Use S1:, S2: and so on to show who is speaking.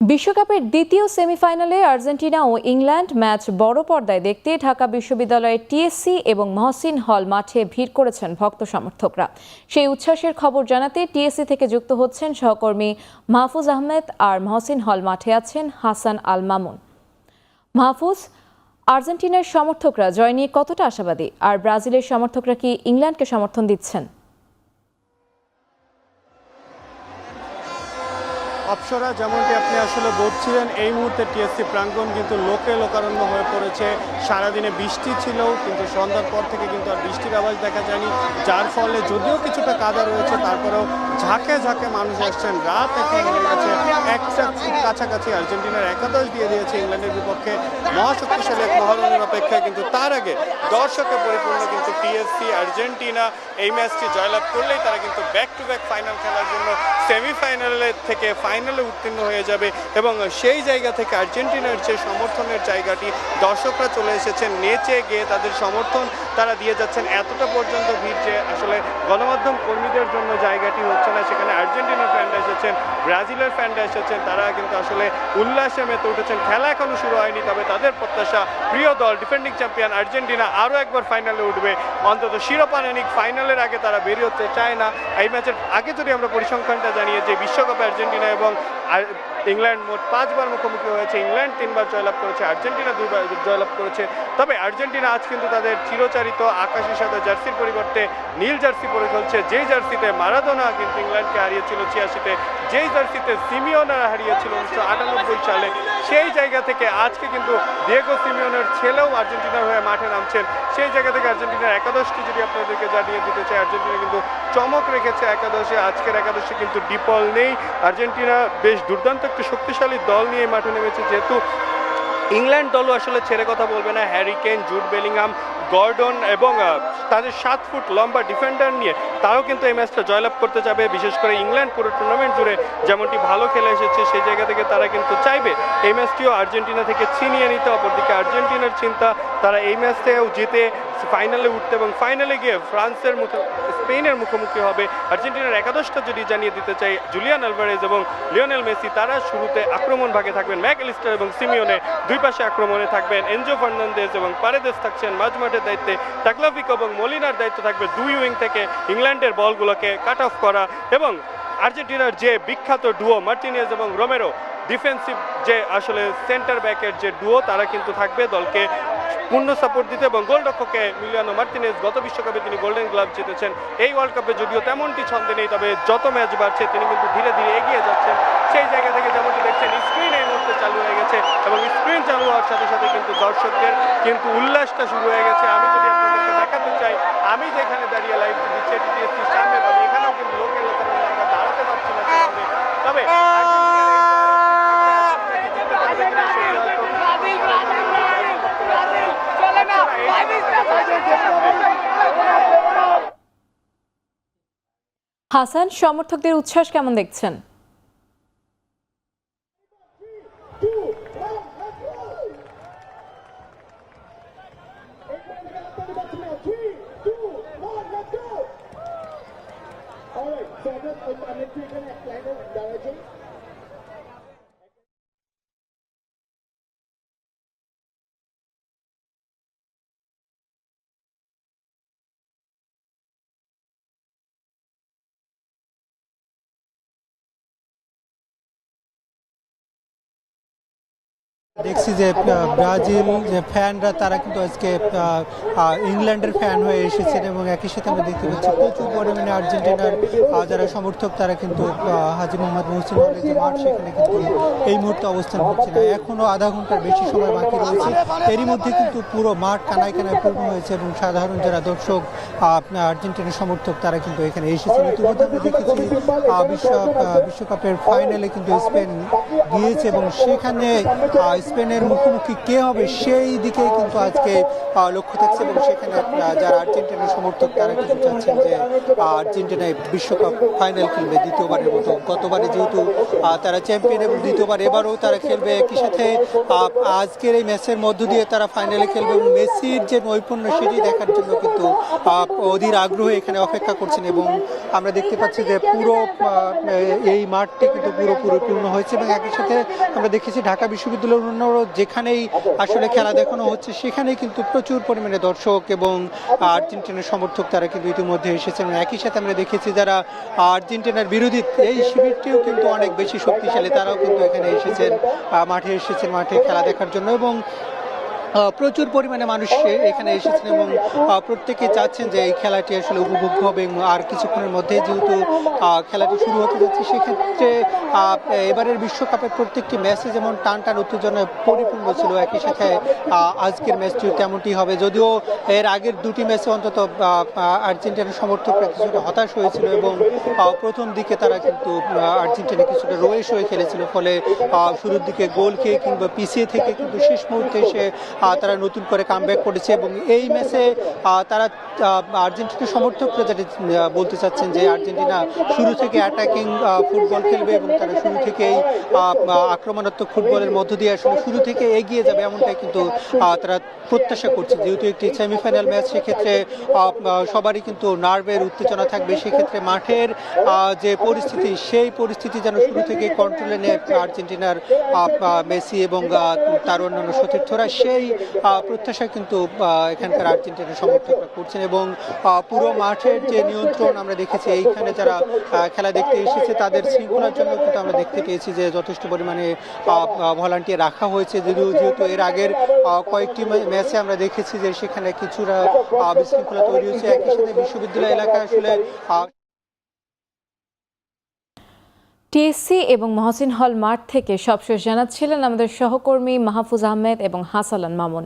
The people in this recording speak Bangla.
S1: বিশ্বকাপের দ্বিতীয় সেমিফাইনালে আর্জেন্টিনা ও ইংল্যান্ড ম্যাচ বড় পর্দায় দেখতে ঢাকা বিশ্ববিদ্যালয়ের টিএসসি এবং মহসিন হল মাঠে ভিড় করেছেন ভক্ত সমর্থকরা। সেই উচ্ছ্বাসের খবর জানাতে টিএসসি থেকে যুক্ত হচ্ছেন সহকর্মী মাহফুজ আহমেদ, আর মহসিন হল মাঠে আছেন হাসান আল মামুন। মাহফুজ, আর্জেন্টিনার সমর্থকরা জয় নিয়ে কতটা আশাবাদী, আর ব্রাজিলের সমর্থকরা কি ইংল্যান্ডকে সমর্থন দিচ্ছেন?
S2: অপসরা, যেমনটি আপনি আসলে বলছিলেন, এই মুহূর্তে টিএসসি প্রাঙ্গণ কিন্তু লোকে লোকারণ্য হয়ে পড়েছে। সারাদিনে বৃষ্টি ছিল, কিন্তু সন্ধ্যার পর থেকে কিন্তু আর বৃষ্টির আওয়াজ দেখা যায়নি, যার ফলে যদিও কিছুটা কাদা রয়েছে তারপরেও ঝাঁকে ঝাঁকে মানুষ আসছেন। রাত এখন হয়ে গেছে একটা, খুব কাছাকাছি আর্জেন্টিনার একাদশ দিয়ে দিয়েছে ইংল্যান্ডের বিপক্ষে মহাশক্তিশালী এক মহারণের অপেক্ষায়। কিন্তু তার আগে দর্শকে পরিপূর্ণ কিন্তু টিএসসি। আর্জেন্টিনা এই ম্যাচটি জয়লাভ করলেই তারা কিন্তু ব্যাক টু ব্যাক ফাইনাল খেলার জন্য সেমিফাইনালে থেকে ফাইনালে উত্তীর্ণ হয়ে যাবে, এবং সেই জায়গা থেকে আর্জেন্টিনার যে সমর্থনের জায়গাটি, দর্শকরা চলে এসেছেন নেচে গিয়ে তাদের সমর্থন তারা দিয়ে যাচ্ছেন। এতটা পর্যন্ত ভিড় যে আসলে গণমাধ্যম কর্মীদের জন্য জায়গাটি হচ্ছে না, সেখানে আর্জেন্টিনার ফ্যানরা এসেছেন, ব্রাজিলের ফ্যানরা এসেছেন, তারা কিন্তু আসলে উল্লাসে মেতে উঠেছেন। খেলা এখনো শুরু হয়নি, তবে তাদের প্রত্যাশা প্রিয় দল ডিফেন্ডিং চ্যাম্পিয়ন আর্জেন্টিনা আরও একবার ফাইনালে উঠবে। অন্তত শিরোপা নিক ফাইনালের আগে তারা বেরিয়ে হতে চায় না। এই ম্যাচের আগে যদি আমরা পরিসংখ্যানটা জানিয়ে যে বিশ্বকাপে আর্জেন্টিনা এবং ইংল্যান্ড মোট 5 বার মুখোমুখি হয়েছে। ইংল্যান্ড 3 বার জয়লাভ করেছে, আর্জেন্টিনা 2 বার জয়লাভ করেছে। তবে আর্জেন্টিনা আজ কিন্তু তাদের চিরচারিত আকাশি সাদা জার্সির পরিবর্তে নীল জার্সি পরে খেলছে, যেই জার্সিতে মারাদোনা কিন্তু ইংল্যান্ডকে হারিয়েছিল 86-তে, যেই জার্সিতে সিমিওনা হারিয়েছিল 1998 সালে। সেই জায়গা থেকে আজকে কিন্তু দিয়েগো সিমিওনের ছেলেও আর্জেন্টিনার হয়ে মাঠে নামছেন। সেই জায়গা থেকে আর্জেন্টিনার একাদশটি যদি আপনাদেরকে জানিয়ে দিতে চাই, আর্জেন্টিনা কিন্তু চমক রেখেছে একাদশে। আজকের একাদশে কিন্তু ডিপল নেই। আর্জেন্টিনা বেশ দুর্দান্ত একটি শক্তিশালী দল নিয়ে মাঠে নেমেছে, যেহেতু ইংল্যান্ড দলও আসলে ছেড়ে কথা বলবে না। Harry Kane, Jude Bellingham, Gordon এবং তাদের 7 ফুট লম্বা ডিফেন্ডার নিয়ে তারাও কিন্তু এই ম্যাচটা জয়লাভ করতে যাবে। বিশেষ করে ইংল্যান্ড পুরো টুর্নামেন্ট জুড়ে যেমনটি ভালো খেলে এসেছে, সেই জায়গা থেকে তারা কিন্তু চাইবে এই ম্যাচটিও আর্জেন্টিনা থেকে ছিনিয়ে নিতে। অপরদিকে আর্জেন্টিনার চিন্তা তারা এই ম্যাচটাও জিতে ফাইনালে উঠতে এবং ফাইনালে গিয়ে ফ্রান্সের স্পেনের মুখোমুখি হবে। আর্জেন্টিনার একাদশটা যদি জানিয়ে দিতে চাই, জুলিয়ান আলভারেজ এবং লিওনেল মেসি তারা শুরুতে আক্রমণ ভাগে থাকবেন। ম্যাকঅ্যালিস্টার এবং সিমিওনে দুই পাশে আক্রমণে থাকবেন। এনজো ফার্নান্দেজ এবং পারেদেস থাকছেন মাঝমাঠের দায়িত্বে। টাকলাভিকো এবং মলিনার দায়িত্ব থাকবে দুই উইং থেকে ইংল্যান্ডের বলগুলোকে কাট অফ করা, এবং আর্জেন্টিনার যে বিখ্যাত ডুও মার্টিনেজ এবং রোমেরো ডিফেন্সিভ যে আসলে সেন্টার ব্যাকের যে ডুও, তারা কিন্তু থাকবে দলকে পূর্ণ সাপোর্ট দিতে। এবং গোলরক্ষকে মিলিয়ানো মার্টিনেজ, গত বিশ্বকাপে তিনি গোল্ডেন গ্লাভ জিতেছেন। এই ওয়ার্ল্ড কাপে যদিও তেমনটি ছন্দে নেই, তবে যত ম্যাচ বাড়ছে তিনি কিন্তু ধীরে ধীরে এগিয়ে যাচ্ছেন। সেই জায়গা থেকে যেমনটি দেখছেন স্ক্রিন এই মুহূর্তে চালু হয়ে গেছে, এবং স্ক্রিন চালু হওয়ার সাথে সাথে কিন্তু দর্শকদের কিন্তু উল্লাসটা শুরু হয়ে গেছে। আমি যদি আপনাদেরকে দেখাতে চাই, আমি যেখানে দাঁড়িয়ে লাইভ দিচ্ছি টিএসসির সামনে, তবে এখানেও কিন্তু লোকের আমরা দাঁড়াতে পারছি না সেভাবে। তবে
S1: হাসান, সমর্থকদের উচ্ছ্বাস কেমন দেখছেন?
S3: দেখছি যে ব্রাজিল যে ফ্যানরা তারা কিন্তু আজকে ইংল্যান্ডের ফ্যান হয়ে এসেছেন, এবং একই সাথে আমরা দেখতে পাচ্ছি প্রচুর পরিমাণে আর্জেন্টিনার যারা সমর্থক তারা কিন্তু হাজী মোহাম্মদ মহসিন হলের যে মাঠ, সেখানে কিন্তু এই মুহূর্তে অবস্থান করছে না। এখনও আধা ঘন্টার বেশি সময় বাকি রয়েছে। এরই মধ্যে কিন্তু পুরো মাঠ কানায় কানায় পূর্ণ হয়েছে, এবং সাধারণ যারা দর্শক আর্জেন্টিনার সমর্থক তারা কিন্তু এখানে এসেছেন। ইতিমধ্যে আমরা দেখেছি বিশ্বকাপের ফাইনালে কিন্তু স্পেন গিয়েছে, এবং সেখানে স্পেনের মুখোমুখি কে হবে সেই দিকেই কিন্তু আজকে লক্ষ্য থাকছে এবং সেখানে যারা আর্জেন্টিনার সমর্থক তারা কিন্তু চাচ্ছেন যে আর্জেন্টিনায় বিশ্বকাপ ফাইনাল খেলবে দ্বিতীয়বারের মতো। গতবারে যেহেতু তারা চ্যাম্পিয়ন এবং দ্বিতীয়বার এবারও তারা খেলবে, একই সাথে আজকের এই ম্যাচের মধ্য দিয়ে তারা ফাইনালে খেলবে এবং মেসির যে নৈপুণ্য সেটি দেখার জন্য কিন্তু অধীর আগ্রহে এখানে অপেক্ষা করছেন। এবং আমরা দেখতে পাচ্ছি যে পুরো এই মাঠটি কিন্তু পুরোপুরি পূর্ণ হয়েছে এবং একই সাথে আমরা দেখেছি ঢাকা বিশ্ববিদ্যালয়ের অন্য যেখানেই আসলে খেলা দেখানো হচ্ছে সেখানেই কিন্তু প্রচুর পরিমাণে দর্শক এবং আর্জেন্টিনার সমর্থক তারা কিন্তু ইতিমধ্যে এসেছেন। একই সাথে আমরা দেখেছি যারা আর্জেন্টিনার বিরোধী এই শিবিরটিও কিন্তু অনেক বেশি শক্তিশালী, তারাও কিন্তু এখানে এসেছেন, মাঠে খেলা দেখার জন্য এবং প্রচুর পরিমাণে মানুষ এখানে এসেছেন এবং প্রত্যেকে চাচ্ছেন যে এই খেলাটি আসলে উপভোগ্য হবে এবং আর কিছুক্ষণের মধ্যে যেহেতু খেলাটি শুরু হতে যাচ্ছে সেক্ষেত্রে এবারের বিশ্বকাপের প্রত্যেকটি ম্যাচে যেমন টান উত্তেজনায় পরিপূর্ণ ছিল, একই সাথে আজকের ম্যাচটিও তেমনটি হবে। যদিও এর আগের দুটি ম্যাচে অন্তত আর্জেন্টিনার সমর্থকরা কিছুটা হতাশ হয়েছিল এবং প্রথম দিকে তারা কিন্তু আর্জেন্টিনা কিছুটা রয়ে খেলেছিল, ফলে শুরুর দিকে গোল খেয়ে কিংবা পিছিয়ে থেকে কিন্তু শেষ মুহূর্তে এসে তারা নতুন করে কামব্যাক করেছে এবং এই ম্যাচে তারা আর্জেন্টিনার সমর্থকরা যেটা বলতে চাচ্ছেন যে আর্জেন্টিনা শুরু থেকে অ্যাটাকিং ফুটবল খেলবে এবং তারা শুরু থেকেই আক্রমণাত্মক ফুটবলের মধ্য দিয়ে আসলে শুরু থেকে এগিয়ে যাবে, এমনটাই কিন্তু তারা প্রত্যাশা করছে। যেহেতু একটি সেমিফাইনাল ম্যাচ, সেক্ষেত্রে সবারই কিন্তু নার্ভের উত্তেজনা থাকবে, সেক্ষেত্রে মাঠের যে পরিস্থিতি সেই পরিস্থিতি যেন শুরু থেকে কন্ট্রোলে নেয় আর্জেন্টিনার মেসি এবং তার অন্যান্য সতীর্থরা, সেই প্রত্যাশা কিন্তু এখানকার আর্জেন্টিনার সমর্থকরা করছেন এবং পুরো মাঠের যে নিয়ন্ত্রণ আমরা দেখেছি এইখানে যারা খেলা দেখতে এসেছে তাদের শৃঙ্খলার জন্য কিন্তু আমরা দেখতে পেয়েছি যে যথেষ্ট পরিমাণে ভলান্টিয়ার রাখা হয়েছে। যেহেতু এর আগের কয়েকটি ম্যাচে আমরা দেখেছি যে সেখানে কিছুটা বিশৃঙ্খলা তৈরি হয়েছে, একই সাথে বিশ্ববিদ্যালয় এলাকায় আসলে
S1: টিএসসি এবং মহসিন হল মাঠ থেকে সবশেষ জানাচ্ছিলেন আমাদের সহকর্মী মাহফুজ আহমেদ এবং হাসালান মামুন।